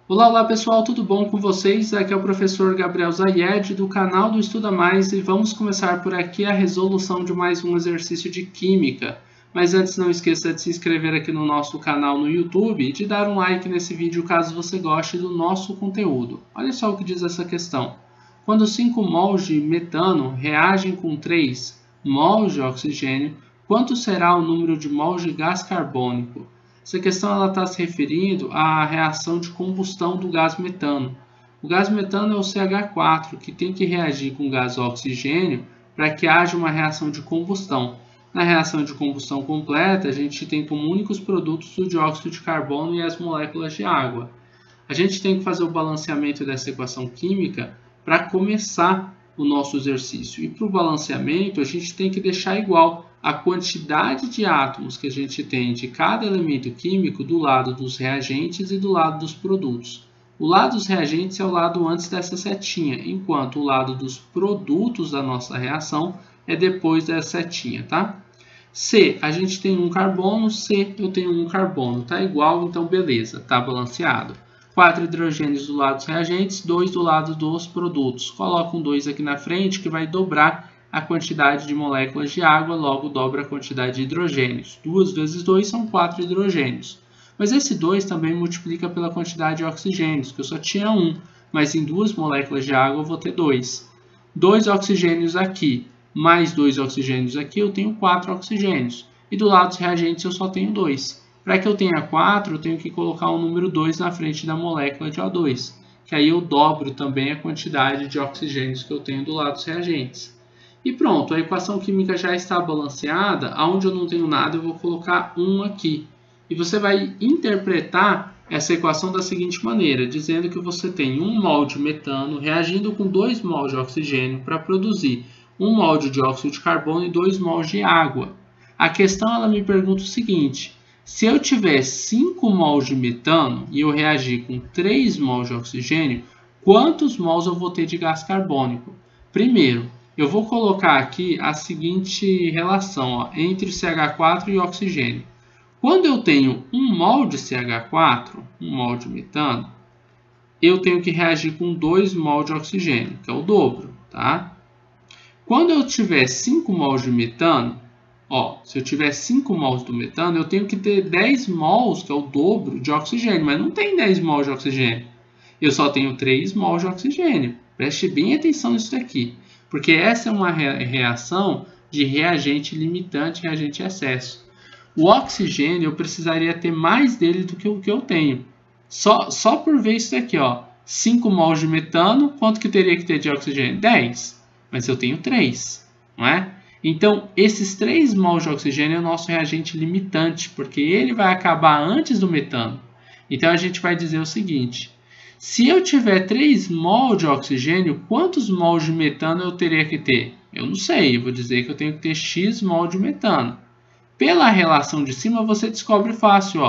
Olá, olá pessoal, tudo bom com vocês? Aqui é o professor Gabriel Zayed do canal do Estuda Mais e vamos começar por aqui a resolução de mais um exercício de Química. Mas antes não esqueça de se inscrever aqui no nosso canal no YouTube e de dar um like nesse vídeo caso você goste do nosso conteúdo. Olha só o que diz essa questão. Quando 5 mols de metano reagem com 3 mols de oxigênio, quanto será o número de mols de gás carbônico? Essa questão está se referindo à reação de combustão do gás metano. O gás metano é o CH4, que tem que reagir com o gás oxigênio para que haja uma reação de combustão. Na reação de combustão completa, a gente tem como únicos produtos o dióxido de carbono e as moléculas de água. A gente tem que fazer o balanceamento dessa equação química para começar o nosso exercício. E para o balanceamento, a gente tem que deixar igual a quantidade de átomos que a gente tem de cada elemento químico do lado dos reagentes e do lado dos produtos. O lado dos reagentes é o lado antes dessa setinha, enquanto o lado dos produtos da nossa reação é depois dessa setinha, tá? C, a gente tem um carbono, C, eu tenho um carbono, tá igual, então beleza, tá balanceado. 4 hidrogênios do lado dos reagentes, 2 do lado dos produtos. Coloca um 2 aqui na frente que vai dobrar a quantidade de moléculas de água, logo dobra a quantidade de hidrogênios. 2 vezes 2 são 4 hidrogênios. Mas esse 2 também multiplica pela quantidade de oxigênios, que eu só tinha 1, mas em 2 moléculas de água eu vou ter 2. 2 oxigênios aqui, mais 2 oxigênios aqui, eu tenho 4 oxigênios. E do lado dos reagentes eu só tenho 2. Para que eu tenha 4, eu tenho que colocar o número 2 na frente da molécula de O2, que aí eu dobro também a quantidade de oxigênios que eu tenho do lado dos reagentes. E pronto, a equação química já está balanceada, aonde eu não tenho nada eu vou colocar 1 aqui. E você vai interpretar essa equação da seguinte maneira, dizendo que você tem 1 mol de metano reagindo com 2 mols de oxigênio para produzir 1 mol de dióxido de carbono e 2 mols de água. A questão ela me pergunta o seguinte: se eu tiver 5 mols de metano e eu reagir com 3 mols de oxigênio, quantos mols eu vou ter de gás carbônico? Primeiro, eu vou colocar aqui a seguinte relação entre CH4 e oxigênio. Quando eu tenho 1 mol de CH4, 1 mol de metano, eu tenho que reagir com 2 mol de oxigênio, que é o dobro, tá? Quando eu tiver 5 mols de metano, se eu tiver 5 mols do metano, eu tenho que ter 10 mols, que é o dobro, de oxigênio. Mas não tem 10 mols de oxigênio. Eu só tenho 3 mols de oxigênio. Preste bem atenção nisso daqui. Porque essa é uma reação de reagente limitante, reagente excesso. O oxigênio, eu precisaria ter mais dele do que o que eu tenho. Só por ver isso daqui, 5 mols de metano, quanto que teria que ter de oxigênio? 10. Mas eu tenho 3, não é? Então, esses 3 mols de oxigênio é o nosso reagente limitante, porque ele vai acabar antes do metano. Então, a gente vai dizer o seguinte: se eu tiver 3 mols de oxigênio, quantos mols de metano eu teria que ter? Eu não sei, eu vou dizer que eu tenho que ter X mol de metano. Pela relação de cima, você descobre fácil.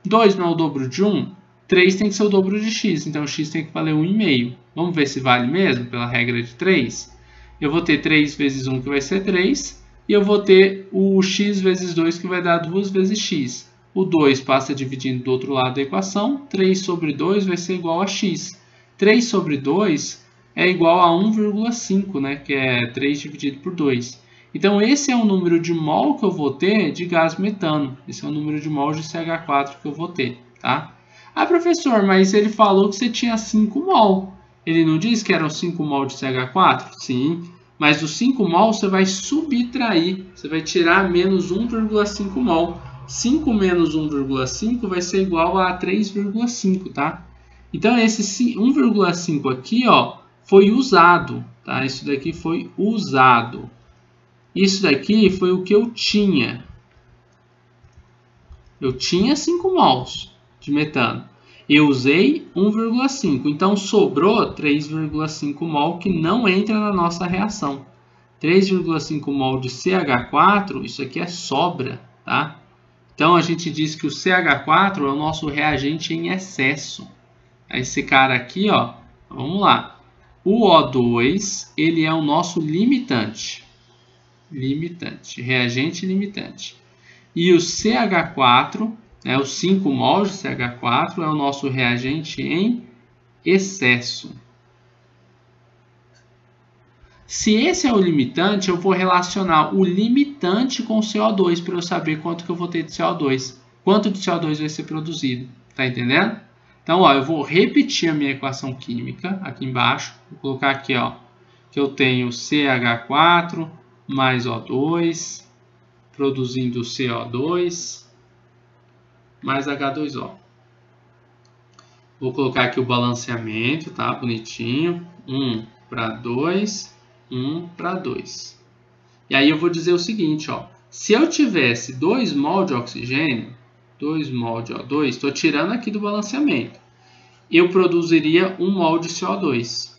2 não é o dobro de 1, 3 tem que ser o dobro de X, então X tem que valer 1,5. Vamos ver se vale mesmo, pela regra de 3? Eu vou ter 3 vezes 1, que vai ser 3, e eu vou ter o x vezes 2, que vai dar 2 vezes x. O 2 passa dividindo do outro lado da equação, 3 sobre 2 vai ser igual a x. 3 sobre 2 é igual a 1,5, né, que é 3 dividido por 2. Então, esse é o número de mol que eu vou ter de gás metano. Esse é o número de mol de CH4 que eu vou ter, tá? Ah, professor, mas ele falou que você tinha 5 mol. Ele não diz que eram 5 mol de CH4? Sim, mas os 5 mol você vai subtrair, você vai tirar menos 1,5 mol. 5 menos 1,5 vai ser igual a 3,5, tá? Então, esse 1,5 aqui, foi usado, tá? Isso daqui foi usado. Isso daqui foi o que eu tinha. Eu tinha 5 mols de metano. Eu usei 1,5, então sobrou 3,5 mol que não entra na nossa reação. 3,5 mol de CH4, isso aqui é sobra, tá? Então a gente diz que o CH4 é o nosso reagente em excesso. Esse cara aqui, vamos lá. O O2, ele é o nosso limitante. Reagente limitante. E o CH4, os 5 mols de CH4 é o nosso reagente em excesso. Se esse é o limitante, eu vou relacionar o limitante com o CO2 para eu saber quanto que eu vou ter de CO2. Quanto de CO2 vai ser produzido. Tá entendendo? Então, ó, eu vou repetir a minha equação química aqui embaixo. Vou colocar aqui, ó, que eu tenho CH4 mais O2, produzindo CO2 mais H2O. Vou colocar aqui o balanceamento, tá? Bonitinho. 1 para 2, 1 para 2. E aí eu vou dizer o seguinte, ó. Se eu tivesse 2 mol de oxigênio, 2 mol de O2, estou tirando aqui do balanceamento, eu produziria 1 mol de CO2.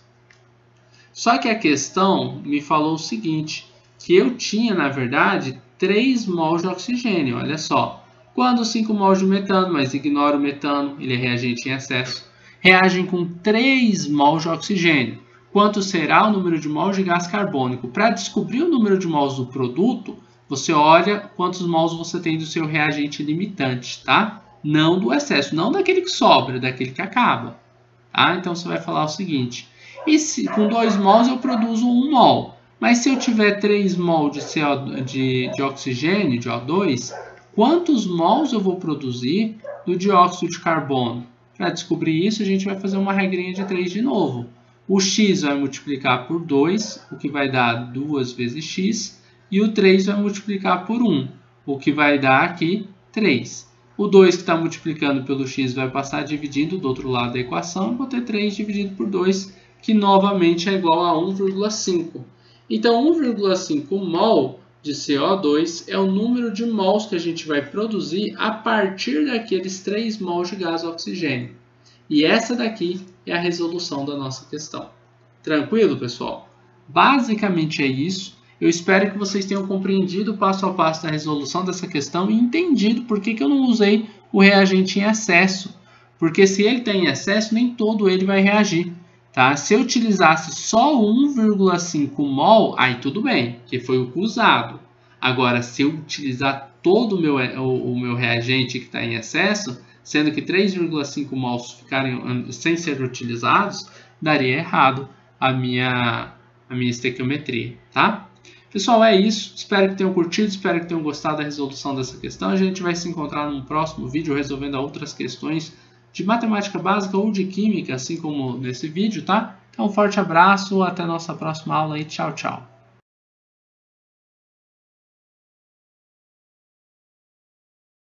Só que a questão me falou o seguinte, que eu tinha, na verdade, 3 mols de oxigênio, olha só. Quando 5 mols de metano, mas ignora o metano, ele é reagente em excesso, reagem com 3 mols de oxigênio. Quanto será o número de mols de gás carbônico? Para descobrir o número de mols do produto, você olha quantos mols você tem do seu reagente limitante, tá? Não do excesso, não daquele que sobra, daquele que acaba. Tá? Então você vai falar o seguinte, e se com 2 mols eu produzo 1 mol, mas se eu tiver 3 mol de oxigênio, de O2, quantos mols eu vou produzir do dióxido de carbono? Para descobrir isso, a gente vai fazer uma regrinha de 3 de novo. O x vai multiplicar por 2, o que vai dar 2 vezes x, e o 3 vai multiplicar por 1, o que vai dar aqui 3. O 2 que está multiplicando pelo x vai passar dividindo do outro lado da equação, e vou ter 3 dividido por 2, que novamente é igual a 1,5. Então, 1,5 mol de CO2 é o número de mols que a gente vai produzir a partir daqueles 3 mols de gás oxigênio. E essa daqui é a resolução da nossa questão. Tranquilo, pessoal? Basicamente é isso. Eu espero que vocês tenham compreendido o passo a passo da resolução dessa questão e entendido por que eu não usei o reagente em excesso. Porque se ele tem excesso, nem todo ele vai reagir. Tá? Se eu utilizasse só 1,5 mol, aí tudo bem, que foi o usado. Agora, se eu utilizar todo o meu reagente que está em excesso, sendo que 3,5 mols ficarem sem ser utilizados, daria errado a minha estequiometria, tá? Pessoal, é isso. Espero que tenham curtido, espero que tenham gostado da resolução dessa questão. A gente vai se encontrar num próximo vídeo resolvendo outras questões de matemática básica ou de química, assim como nesse vídeo, tá? Então, um forte abraço, até a nossa próxima aula e tchau, tchau!